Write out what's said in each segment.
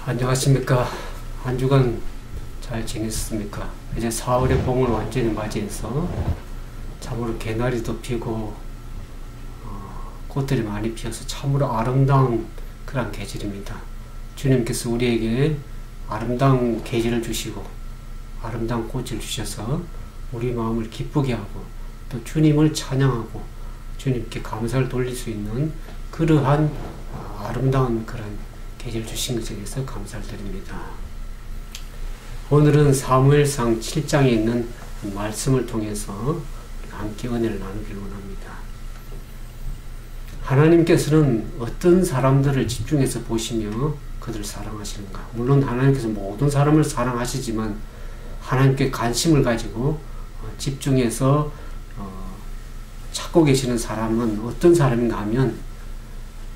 안녕하십니까. 한 주간 잘 지냈습니까? 이제 4월의 봄을 완전히 맞이해서 참으로 개나리도 피고 꽃들이 많이 피어서 참으로 아름다운 그런 계절입니다. 주님께서 우리에게 아름다운 계절을 주시고 아름다운 꽃을 주셔서 우리 마음을 기쁘게 하고 또 주님을 찬양하고 주님께 감사를 돌릴 수 있는 그러한 아름다운 그런 계절 주신 것에 대해서 감사를 드립니다. 오늘은 사무엘상 7장에 있는 말씀을 통해서 함께 은혜를 나누기를 원합니다. 하나님께서는 어떤 사람들을 집중해서 보시며 그들을 사랑하시는가? 물론 하나님께서 모든 사람을 사랑하시지만 하나님께 관심을 가지고 집중해서 찾고 계시는 사람은 어떤 사람인가 하면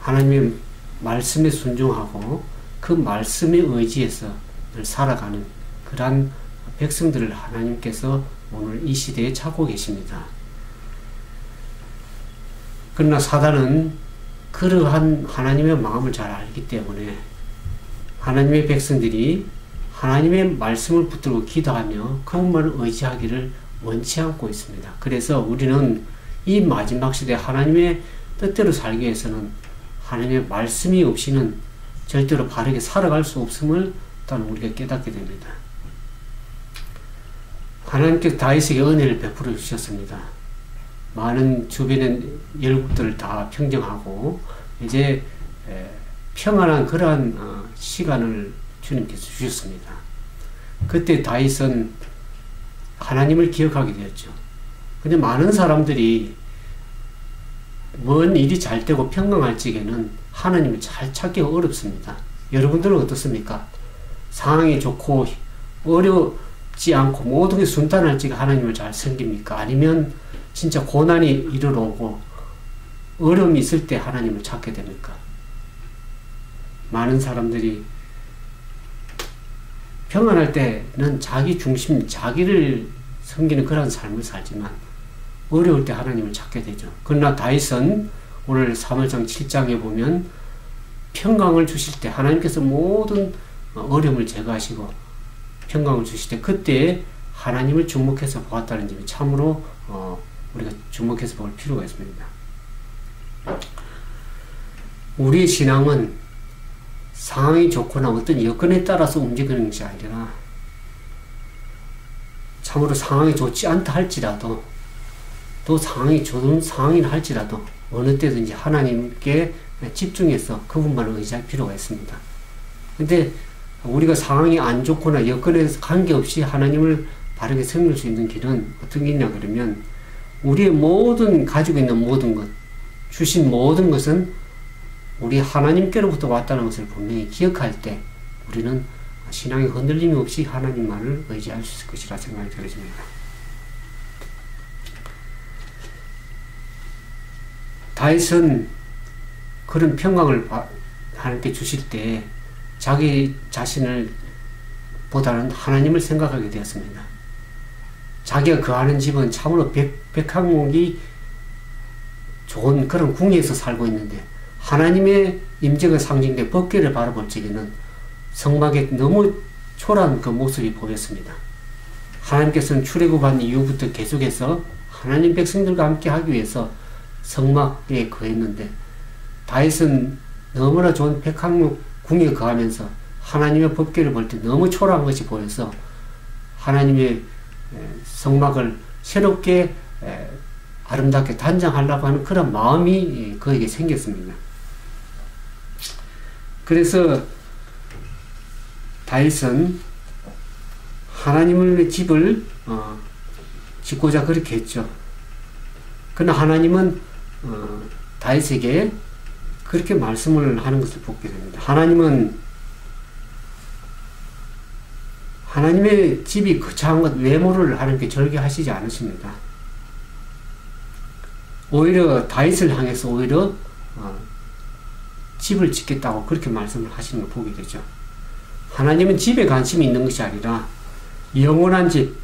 하나님의 말씀에 순종하고 그 말씀에 의지해서 늘 살아가는 그러한 백성들을 하나님께서 오늘 이 시대에 찾고 계십니다. 그러나 사단은 그러한 하나님의 마음을 잘 알기 때문에 하나님의 백성들이 하나님의 말씀을 붙들고 기도하며 그분만을 의지하기를 원치 않고 있습니다. 그래서 우리는 이 마지막 시대에 하나님의 뜻대로 살기 위해서는 하나님의 말씀이 없이는 절대로 바르게 살아갈 수 없음을 일단 우리가 깨닫게 됩니다. 하나님께서 다윗에게 은혜를 베풀어 주셨습니다. 많은 주변의 열국들을 다 평정하고 이제 평안한 그러한 시간을 주님께서 주셨습니다. 그때 다윗은 하나님을 기억하게 되었죠. 근데 많은 사람들이 뭔 일이 잘 되고 평강할 적에는 하나님을 잘 찾기가 어렵습니다. 여러분들은 어떻습니까? 상황이 좋고 어렵지 않고 모든 게 순탄할 적에 하나님을 잘 섬깁니까? 아니면 진짜 고난이 이르러 오고 어려움이 있을 때 하나님을 찾게 됩니까? 많은 사람들이 평안할 때는 자기 중심, 자기를 섬기는 그런 삶을 살지만 어려울 때 하나님을 찾게 되죠. 그러나 다윗은 오늘 사무엘상 7장에 보면 평강을 주실 때 하나님께서 모든 어려움을 제거하시고 평강을 주실 때 그때 하나님을 주목해서 보았다는 점이 참으로 우리가 주목해서 볼 필요가 있습니다. 우리의 신앙은 상황이 좋거나 어떤 여건에 따라서 움직이는 것이 아니라 참으로 상황이 좋지 않다 할지라도 또 상황이 좋은 상황이라 할지라도 어느 때든지 하나님께 집중해서 그분만을 의지할 필요가 있습니다. 근데 우리가 상황이 안 좋거나 여건에 관계없이 하나님을 바르게 섬길 수 있는 길은 어떤 길이냐 그러면 우리의 모든 가지고 있는 모든 것, 주신 모든 것은 우리 하나님께로부터 왔다는 것을 분명히 기억할 때 우리는 신앙의 흔들림이 없이 하나님만을 의지할 수 있을 것이라 생각이 들어집니다. 다윗은 그런 평강을 하나님께 주실 때 자기 자신을 보다는 하나님을 생각하게 되었습니다. 자기가 거하는 집은 참으로 백향목이 좋은 그런 궁에서 살고 있는데 하나님의 임재가 상징된 법궤를 바라볼 적에는 성막에 너무 초라한 그 모습이 보였습니다. 하나님께서는 출애굽한 이후부터 계속해서 하나님 백성들과 함께 하기 위해서 성막에 거했는데 다윗은 너무나 좋은 백향목 궁에 거하면서 하나님의 법궤를 볼 때 너무 초라한 것이 보여서 하나님의 성막을 새롭게 아름답게 단장하려고 하는 그런 마음이 그에게 생겼습니다. 그래서 다윗은 하나님의 집을 짓고자 그렇게 했죠. 그러나 하나님은 다윗에게 그렇게 말씀을 하는 것을 보게 됩니다. 하나님은 하나님의 집이 거창한 것 외모를 하나님께 절개하시지 않으십니다. 오히려 다윗을 향해서 오히려 집을 짓겠다고 그렇게 말씀을 하시는 걸 보게 되죠. 하나님은 집에 관심이 있는 것이 아니라 영원한 집,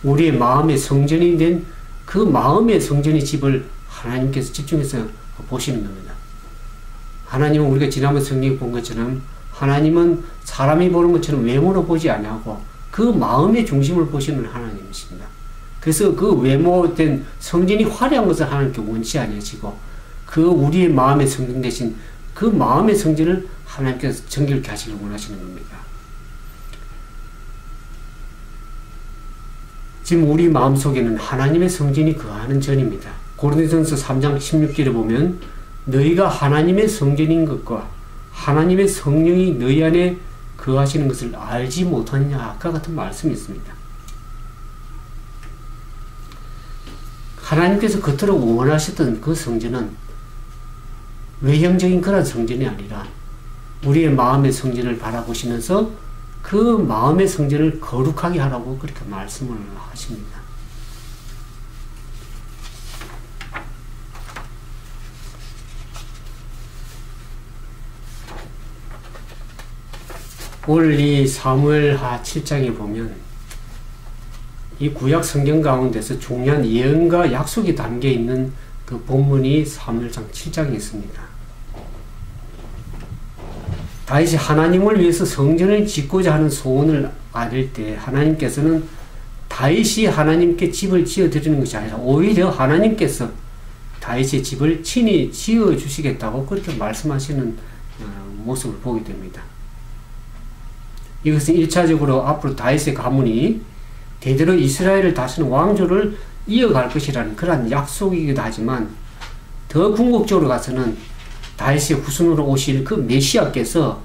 우리의 마음의 성전이 된 그 마음의 성전의 집을 하나님께서 집중해서 보시는 겁니다. 하나님은 우리가 지난번 성경에 본 것처럼 하나님은 사람이 보는 것처럼 외모로 보지 아니하고 그 마음의 중심을 보시는 하나님이십니다. 그래서 그 외모된 성전이 화려한 것을 하나님께 원치 아니하시고 그 우리의 마음의 성전 대신 그 마음의 성전을 하나님께서 정결케 하시길 원하시는 겁니다. 지금 우리 마음속에는 하나님의 성전이 거하는 전입니다. 고린도전서 3장 16절에 보면 너희가 하나님의 성전인 것과 하나님의 성령이 너희 안에 거하시는 것을 알지 못하느냐 아까 같은 말씀이 있습니다. 하나님께서 겉으로 원하셨던 그 성전은 외형적인 그런 성전이 아니라 우리의 마음의 성전을 바라보시면서 그 마음의 성전을 거룩하게 하라고 그렇게 말씀을 하십니다. 오늘 이 사무엘하 7장에 보면 이 구약 성경 가운데서 중요한 예언과 약속이 담겨 있는 그 본문이 사무엘상 7장에 있습니다. 다윗이 하나님을 위해서 성전을 짓고자 하는 소원을 아릴 때 하나님께서는 다윗이 하나님께 집을 지어드리는 것이 아니라 오히려 하나님께서 다윗의 집을 친히 지어주시겠다고 그렇게 말씀하시는 모습을 보게 됩니다. 이것은 1차적으로 앞으로 다윗의 가문이 대대로 이스라엘을 다스리는 왕조를 이어갈 것이라는 그러한 약속이기도 하지만 더 궁극적으로 가서는 다윗의 후손으로 오실 그 메시아께서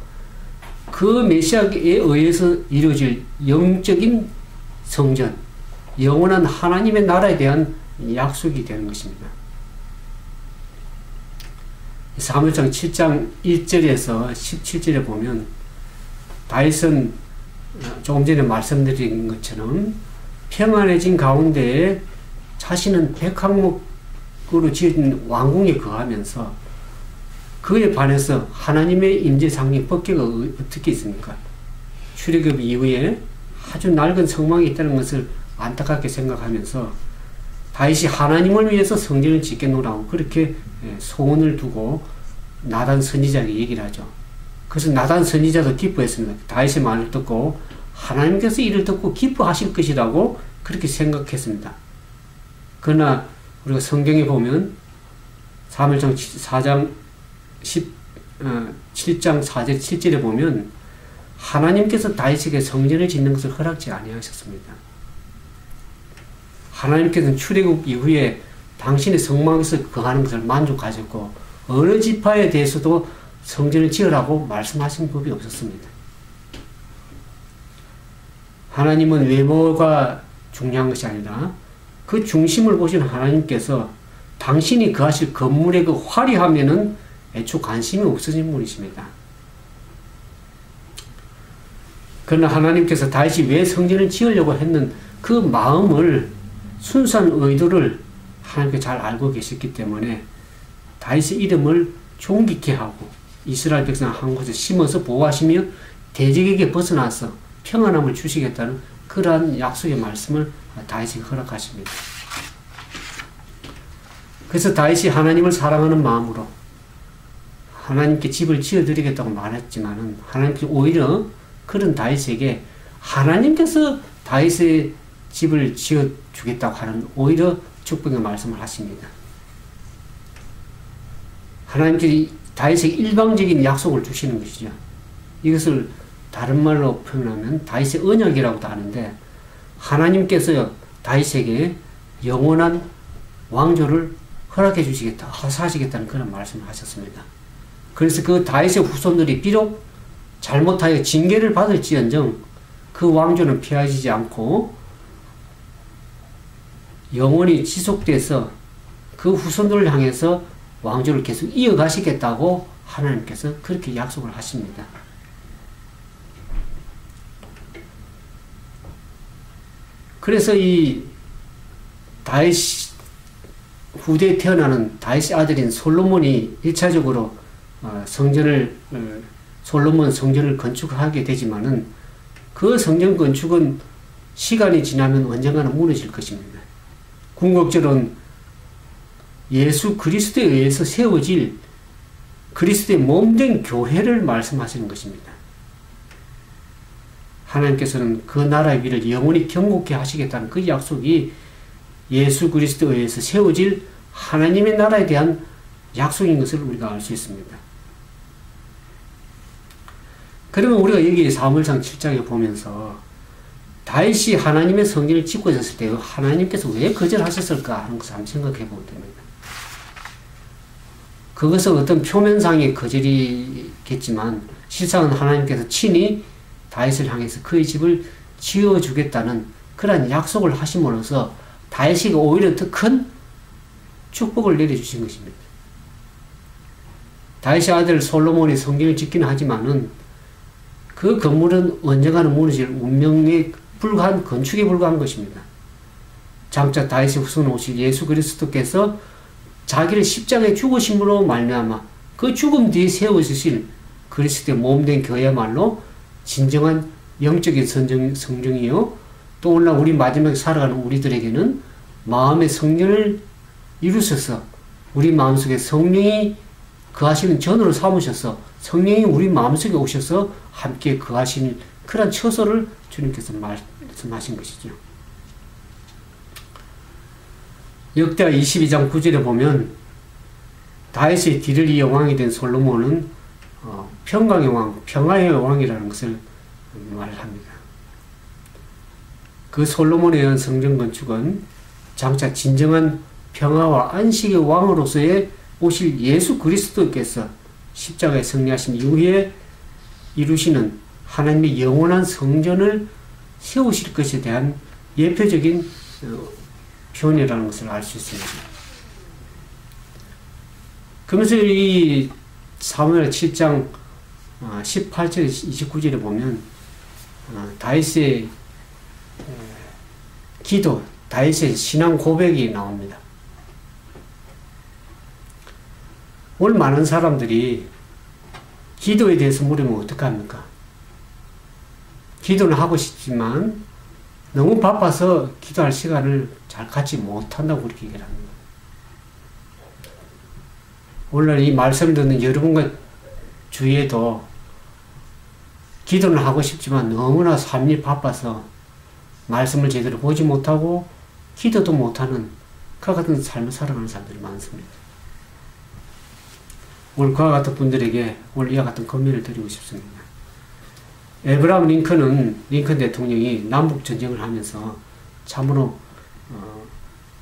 그 메시아에 의해서 이루어질 영적인 성전, 영원한 하나님의 나라에 대한 약속이 되는 것입니다. 사무엘상 7장 1절에서 17절에 보면 다윗은 조금 전에 말씀드린 것처럼 평안해진 가운데에 자신은 백항목으로 지어진 왕궁에 거하면서 그에 반해서 하나님의 임재상의 법궤가 어떻게 있습니까? 출애굽 이후에 아주 낡은 성막이 있다는 것을 안타깝게 생각하면서 다윗이 하나님을 위해서 성전을 짓겠노라고 그렇게 소원을 두고 나단 선지자에게 얘기를 하죠. 그래서 나단 선지자도 기뻐했습니다. 다윗의 말을 듣고 하나님께서 이를 듣고 기뻐하실 것이라고 그렇게 생각했습니다. 그러나 우리가 성경에 보면 사무엘상 7장 4절 7절에 보면 하나님께서 다윗에게 성전을 짓는 것을 허락지 아니하셨습니다. 하나님께서는 출애굽 이후에 당신의 성막에서 거하는 것을 만족하셨고 어느 지파에 대해서도 성전을 지으라고 말씀하신 법이 없었습니다. 하나님은 외모가 중요한 것이 아니라 그 중심을 보시는 하나님께서 당신이 거하실 건물의 그 화려함에는 애초 관심이 없으신 분이십니다. 그러나 하나님께서 다윗이 왜 성전을 지으려고 했는 그 마음을 순수한 의도를 하나님께 잘 알고 계셨기 때문에 다윗의 이름을 존귀케 하고 이스라엘 백성을 한 곳에 심어서 보호하시며 대적에게 벗어나서 평안함을 주시겠다는 그러한 약속의 말씀을 다윗에게 허락하십니다. 그래서 다윗이 하나님을 사랑하는 마음으로 하나님께 집을 지어드리겠다고 말했지만은 하나님께서 오히려 그런 다윗에게 하나님께서 다윗의 집을 지어주겠다고 하는 오히려 축복의 말씀을 하십니다. 하나님께서 다윗에게 일방적인 약속을 주시는 것이죠. 이것을 다른 말로 표현하면 다윗의 언약이라고도 하는데 하나님께서 다윗에게 영원한 왕조를 허락해 주시겠다, 허사하시겠다는 그런 말씀을 하셨습니다. 그래서 그 다윗의 후손들이 비록 잘못하여 징계를 받을지언정 그 왕조는 피하지 않고 영원히 지속돼서 그 후손들을 향해서 왕조를 계속 이어가시겠다고 하나님께서 그렇게 약속을 하십니다. 그래서 이 다윗 후대에 태어나는 다윗의 아들인 솔로몬이 1차적으로 솔로몬 성전을 건축하게 되지만은 그 성전 건축은 시간이 지나면 언젠가는 무너질 것입니다. 궁극적으로는 예수 그리스도에 의해서 세워질 그리스도의 몸된 교회를 말씀하시는 것입니다. 하나님께서는 그 나라의 위를 영원히 경고케 하시겠다는 그 약속이 예수 그리스도에 의해서 세워질 하나님의 나라에 대한 약속인 것을 우리가 알 수 있습니다. 그러면 우리가 여기 사무엘상 7장에 보면서 다윗이 하나님의 성전을 짓고 있었을 때 하나님께서 왜 거절하셨을까 하는 것을 한번 생각해 보면 됩니다. 그것은 어떤 표면상의 거절이겠지만 실상은 하나님께서 친히 다윗을 향해서 그의 집을 지어주겠다는 그러한 약속을 하심으로써 다윗이 오히려 더 큰 축복을 내려주신 것입니다. 다윗의 아들 솔로몬이 성전을 짓기는 하지만은 그 건물은 언젠가는 무너질 운명에 불과한 건축에 불과한 것입니다. 장차 다윗의 후손 오실 예수 그리스도께서 자기를 십자가에 죽으심으로 말미암아 그 죽음 뒤에 세워지실 그리스도의 몸된 교회야말로 진정한 영적인 성전이요 또 오늘날 우리 마지막에 살아가는 우리들에게는 마음의 성전을 이루셔서 우리 마음속에 성령이 거하시는 전으로 삼으셔서 성령이 우리 마음속에 오셔서 함께 거하시는 그런 처소를 주님께서 말씀하신 것이죠. 역대하 22장 9절에 보면 다윗의 뒤를 이어 왕이 된 솔로몬은 평강의 왕, 평화의 왕이라는 것을 말합니다. 그 솔로몬에 의한 성전 건축은 장차 진정한 평화와 안식의 왕으로서의 오실 예수 그리스도께서 십자가에 승리하신 이후에 이루시는 하나님의 영원한 성전을 세우실 것에 대한 예표적인 표현이라는 것을 알 수 있습니다. 그러면서 이 사무엘 7장 18절 29절에 보면 다윗의 기도, 다윗의 신앙 고백이 나옵니다. 오늘 많은 사람들이 기도에 대해서 물으면 어떡합니까? 기도는 하고 싶지만 너무 바빠서 기도할 시간을 잘 갖지 못한다고 그렇게 얘기를 합니다. 오늘 이 말씀 듣는 여러분과 주위에도 기도는 하고 싶지만 너무나 삶이 바빠서 말씀을 제대로 보지 못하고 기도도 못하는 그와 같은 삶을 살아가는 사람들이 많습니다. 오늘 그와 같은 분들에게 오늘 이와 같은 권면을 드리고 싶습니다. 에브라함 링컨 대통령이 남북전쟁을 하면서 참으로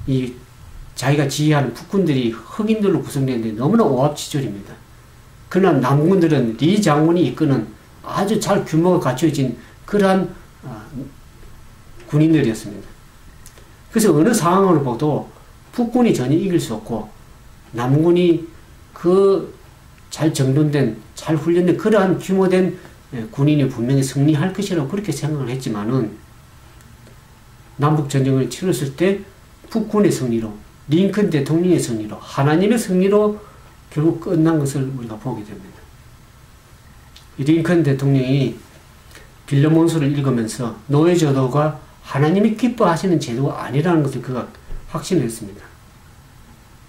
이 자기가 지휘하는 국군들이 흑인들로 구성되는데 너무나 오합지졸입니다. 그러나 남군들은 리 장군이 이끄는 아주 잘 규모가 갖춰진 그러한 군인들이었습니다. 그래서 어느 상황을 봐도 북군이 전혀 이길 수 없고 남군이 그 잘 정돈된, 잘 훈련된 그러한 규모된 군인이 분명히 승리할 것이라고 그렇게 생각을 했지만은 남북전쟁을 치렀을 때 북군의 승리로, 링컨 대통령의 승리로, 하나님의 승리로 결국 끝난 것을 우리가 보게 됩니다. 이 링컨 대통령이 빌레몬서를 읽으면서 노예제도가 하나님이 기뻐하시는 제도가 아니라는 것을 그가 확신했습니다.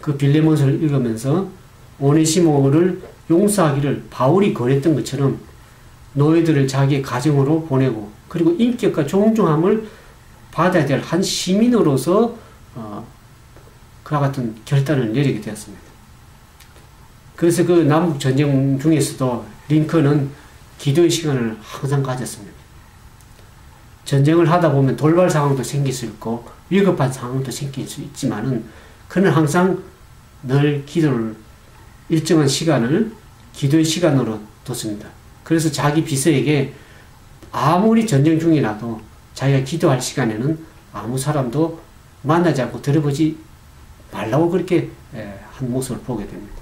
그 빌레몬서를 읽으면서 오네시모를 용서하기를 바울이 권했던 것처럼 노예들을 자기의 가정으로 보내고 그리고 인격과 존중함을 받아야 될 한 시민으로서 그와 같은 결단을 내리게 되었습니다. 그래서 그 남북전쟁 중에서도 링컨은 기도의 시간을 항상 가졌습니다. 전쟁을 하다 보면 돌발 상황도 생길 수 있고 위급한 상황도 생길 수 있지만은 그는 항상 늘 기도를 일정한 시간을 기도의 시간으로 뒀습니다. 그래서 자기 비서에게 아무리 전쟁 중이라도 자기가 기도할 시간에는 아무 사람도 만나지 않고 들어보지 말라고 그렇게 한 모습을 보게 됩니다.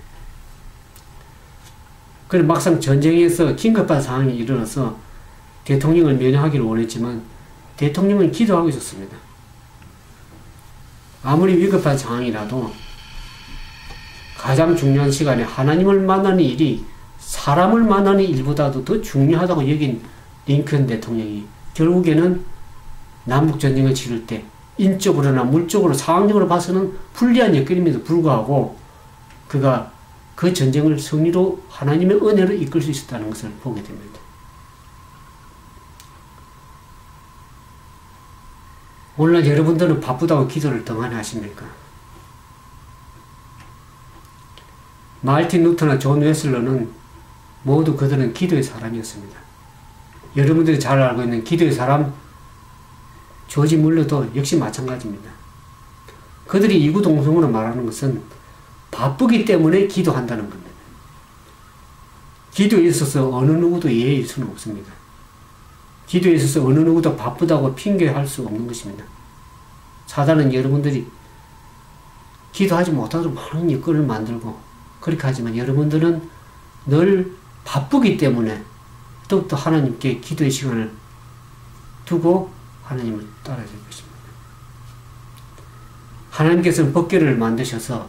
그래서 막상 전쟁에서 긴급한 상황이 일어나서 대통령을 면회하기를 원했지만 대통령은 기도하고 있었습니다. 아무리 위급한 상황이라도 가장 중요한 시간에 하나님을 만나는 일이 사람을 만나는 일보다도 더 중요하다고 여긴 링컨 대통령이 결국에는 남북전쟁을 치를 때 인적으로나 물적으로 상황적으로 봐서는 불리한 여건임에도 불구하고 그가 그 전쟁을 승리로 하나님의 은혜로 이끌 수 있었다는 것을 보게 됩니다. 오늘날 여러분들은 바쁘다고 기도를 덩하니 하십니까? 마르틴 루터나 존 웨슬러는 모두 그들은 기도의 사람이었습니다. 여러분들이 잘 알고 있는 기도의 사람 조지 물러도 역시 마찬가지입니다. 그들이 이구동성으로 말하는 것은 바쁘기 때문에 기도한다는 겁니다. 기도에 있어서 어느 누구도 예의일 수는 없습니다. 기도에 있어서 어느 누구도 바쁘다고 핑계할 수 없는 것입니다. 사단은 여러분들이 기도하지 못하도록 많은 여건을 만들고 그렇게 하지만 여러분들은 늘 바쁘기 때문에 더욱더 하나님께 기도의 시간을 두고 하나님을 따라야 될 것입니다. 하나님께서는 법궤를 만드셔서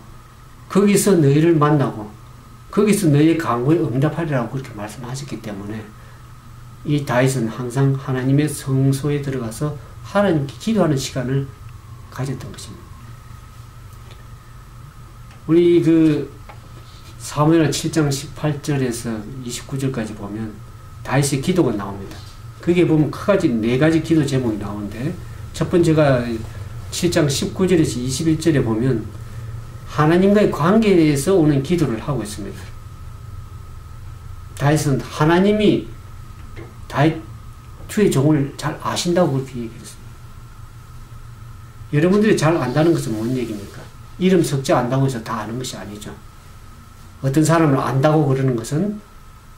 거기서 너희를 만나고 거기서 너희의 간구에 응답하리라고 그렇게 말씀하셨기 때문에 이 다윗은 항상 하나님의 성소에 들어가서 하나님께 기도하는 시간을 가졌던 것입니다. 우리 사무엘 7장 18절에서 29절까지 보면 다윗의 기도가 나옵니다. 거기에 보면 네 가지 기도 제목이 나오는데 첫 번째가 7장 19절에서 21절에 보면 하나님과의 관계에 대해서 오는 기도를 하고 있습니다. 다윗은 하나님이 다윗 주의 종을 잘 아신다고 그렇게 얘기했습니다. 여러분들이 잘 안다는 것은 뭔 얘기입니까? 이름 석자 안다고 해서 다 아는 것이 아니죠. 어떤 사람을 안다고 그러는 것은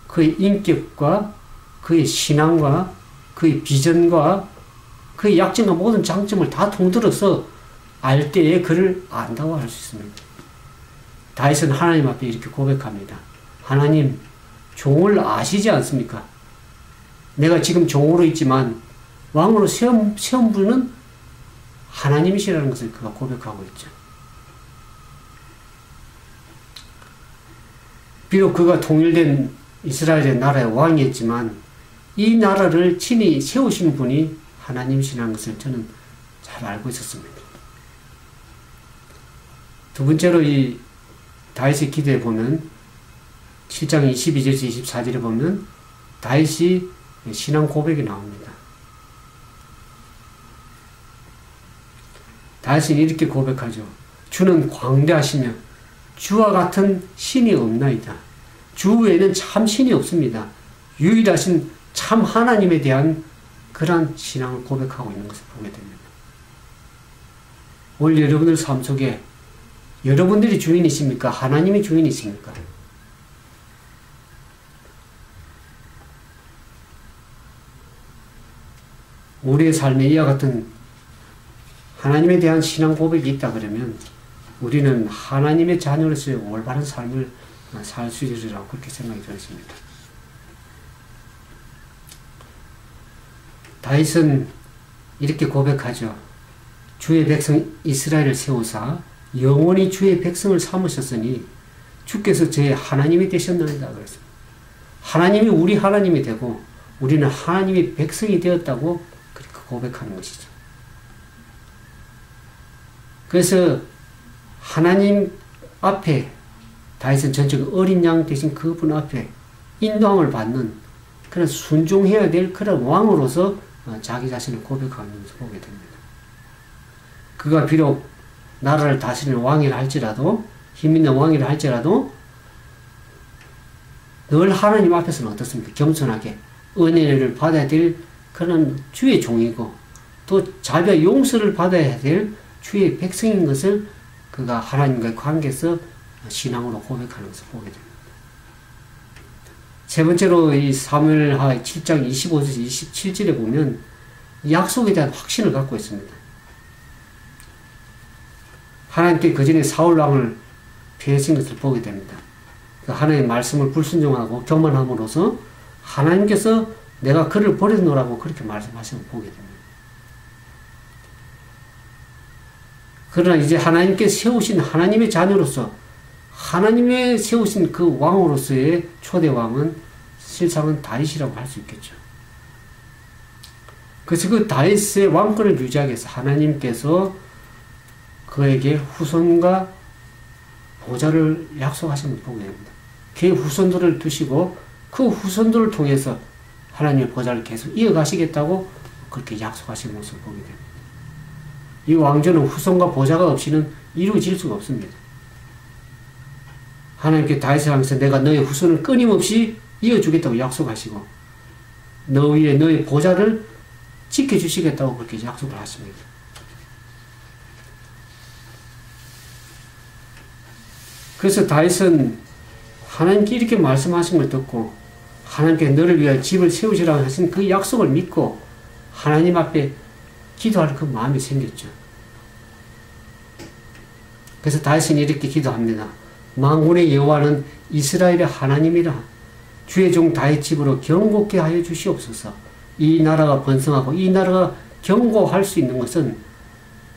그의 인격과 그의 신앙과 그의 비전과 그의 약점과 모든 장점을 다 통틀어서 알 때에 그를 안다고 할 수 있습니다. 다윗은 하나님 앞에 이렇게 고백합니다. 하나님, 종을 아시지 않습니까? 내가 지금 종으로 있지만 왕으로 세운 분은 하나님이시라는 것을 그가 고백하고 있죠. 비록 그가 통일된 이스라엘의 나라의 왕이었지만 이 나라를 친히 세우신 분이 하나님이시라는 것을 저는 잘 알고 있었습니다. 두 번째로 이 다윗의 기도에 보면 7장 22절에서 24절에 보면 다윗이 신앙 고백이 나옵니다. 다윗은 이렇게 고백하죠. 주는 광대하시며 주와 같은 신이 없나이다. 주 외에는 참 신이 없습니다. 유일하신 참 하나님에 대한 그러한 신앙을 고백하고 있는 것을 보게 됩니다. 오늘 여러분들 삶 속에 여러분들이 주인이십니까? 하나님이 주인이십니까? 우리의 삶에 이와 같은 하나님에 대한 신앙 고백이 있다 그러면 우리는 하나님의 자녀로서의 올바른 삶을 살 수 있으리라고 그렇게 생각이 들었습니다. 다윗은 이렇게 고백하죠. 주의 백성 이스라엘을 세우사 영원히 주의 백성을 삼으셨으니 주께서 저의 하나님이 되셨나이다 그랬습니다. 하나님이 우리 하나님이 되고 우리는 하나님의 백성이 되었다고 그렇게 고백하는 것이죠. 그래서 하나님 앞에 다윗은 전적 어린 양 대신 그분 앞에 인도함을 받는 그런 순종해야 될 그런 왕으로서 자기 자신을 고백하면서 보게 됩니다. 그가 비록 나라를 다스리는 왕이라 할지라도 힘있는 왕이라 할지라도 늘 하나님 앞에서는 어떻습니까? 겸손하게 은혜를 받아야 될 그런 주의 종이고 또 자비와 용서를 받아야 될 주의 백성인 것을 그가 하나님과의 관계에서 신앙으로 고백하는 것을 보게 됩니다. 세 번째로 이 사무엘하 7장 25절에서 27절에 보면 약속에 대한 확신을 갖고 있습니다. 하나님께 그전에 사울왕을 피하신 것을 보게 됩니다. 하나님의 말씀을 불순종하고 교만함으로써 하나님께서 내가 그를 버려놓으라고 그렇게 말씀하시는 걸 보게 됩니다. 그러나 이제 하나님께 세우신 하나님의 자녀로서 하나님의 세우신 그 왕으로서의 초대왕은 실상은 다윗이라고 할 수 있겠죠. 그래서 그 다윗의 왕권을 유지하기 위해서 하나님께서 그에게 후손과 보좌를 약속하신 걸 보게 됩니다. 그의 후손들을 두시고 그 후손들을 통해서 하나님의 보좌를 계속 이어가시겠다고 그렇게 약속하신 모습을 보게 됩니다. 이 왕조는 후손과 보좌가 없이는 이루어질 수가 없습니다. 하나님께 다윗을 향해서 내가 너의 후손을 끊임없이 이어주겠다고 약속하시고 너 위에 너의 보좌를 지켜주시겠다고 그렇게 약속을 하십니다. 그래서 다윗은 하나님께 이렇게 말씀하신 걸 듣고 하나님께 너를 위하여 집을 세우시라고 하신 그 약속을 믿고 하나님 앞에 기도할 그 마음이 생겼죠. 그래서 다윗은 이렇게 기도합니다. 만군의 여호와는 이스라엘의 하나님이라. 주의 종 다윗 집으로 경고케 하여 주시옵소서. 이 나라가 번성하고 이 나라가 경고할 수 있는 것은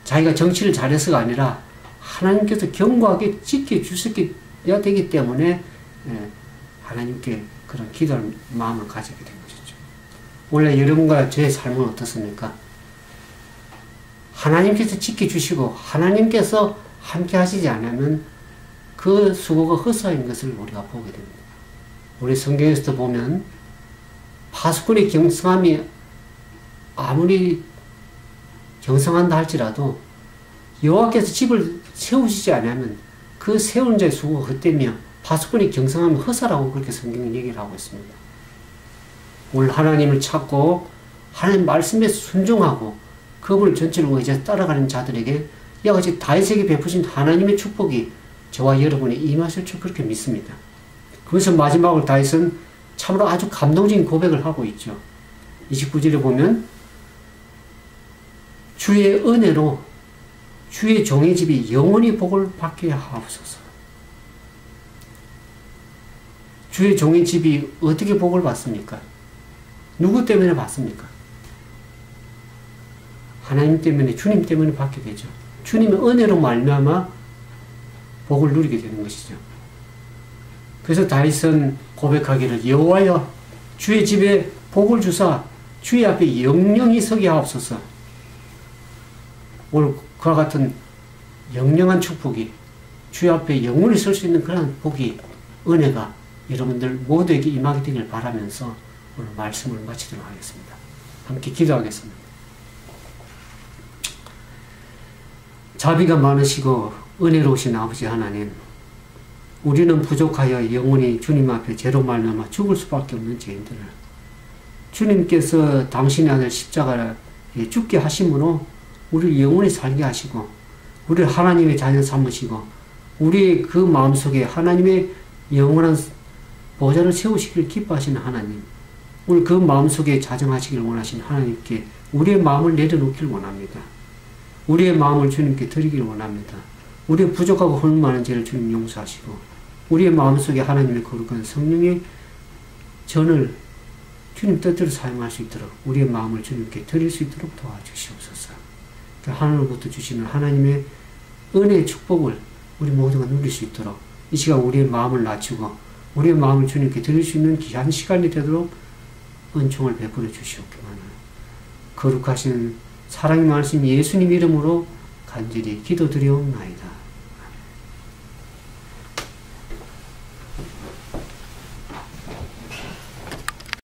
자기가 정치를 잘해서가 아니라 하나님께서 견고하게 지켜주셔야 되기 때문에 하나님께 그런 기도할 마음을 가지게 된 것이죠. 원래 여러분과 저의 삶은 어떻습니까? 하나님께서 지켜주시고 하나님께서 함께 하시지 않으면 그 수고가 헛사인 것을 우리가 보게 됩니다. 우리 성경에서도 보면 파수꾼의 경성함이 아무리 경성한다 할지라도 여호와께서 집을 세우시지 않으면 그 세우는 자의 수고가 헛되며 파수꾼의 경성함이 허사라고 그렇게 성경이 얘기를 하고 있습니다. 오늘 하나님을 찾고 하나님 말씀에 순종하고 그분을 전체로 의지해서 따라가는 자들에게 이와 같이 다윗에게 베푸신 하나님의 축복이 저와 여러분에 임하실 줄 그렇게 믿습니다. 그래서 마지막으로 다윗은 참으로 아주 감동적인 고백을 하고 있죠. 29절에 보면 주의 은혜로 주의 종의 집이 영원히 복을 받게 하옵소서. 주의 종의 집이 어떻게 복을 받습니까? 누구 때문에 받습니까? 하나님 때문에, 주님 때문에 받게 되죠. 주님의 은혜로 말미암아 복을 누리게 되는 것이죠. 그래서 다윗은 고백하기를 여호와여 주의 집에 복을 주사 주의 앞에 영영히 서게 하옵소서. 오늘 그와 같은 영영한 축복이 주의 앞에 영원히 설 수 있는 그런 복이 은혜가 여러분들 모두에게 임하게 되길 바라면서 오늘 말씀을 마치도록 하겠습니다. 함께 기도하겠습니다. 자비가 많으시고 은혜로우신 아버지 하나님, 우리는 부족하여 영원히 주님 앞에 죄로 말미암아 죽을 수밖에 없는 죄인들을 주님께서 당신의 아들 십자가에 죽게 하심으로 우리를 영원히 살게 하시고 우리를 하나님의 자녀 삼으시고 우리의 그 마음속에 하나님의 영원한 보좌를 세우시기를 기뻐하시는 하나님, 오늘 그 마음속에 자정하시기를 원하시는 하나님께 우리의 마음을 내려놓기를 원합니다. 우리의 마음을 주님께 드리기를 원합니다. 우리의 부족하고 헐 많은 죄를 주님 용서하시고 우리의 마음속에 하나님의 거룩한 성령의 전을 주님 뜻대로 사용할 수 있도록 우리의 마음을 주님께 드릴 수 있도록 도와주시옵소서. 하늘로부터 주시는 하나님의 은혜의 축복을 우리 모두가 누릴 수 있도록 이 시간 우리의 마음을 낮추고 우리의 마음을 주님께 드릴 수 있는 귀한 시간이 되도록 은총을 베풀어 주시옵기만을 거룩하신 사랑이 많으신 예수님 이름으로 간절히 기도드리옵나이다.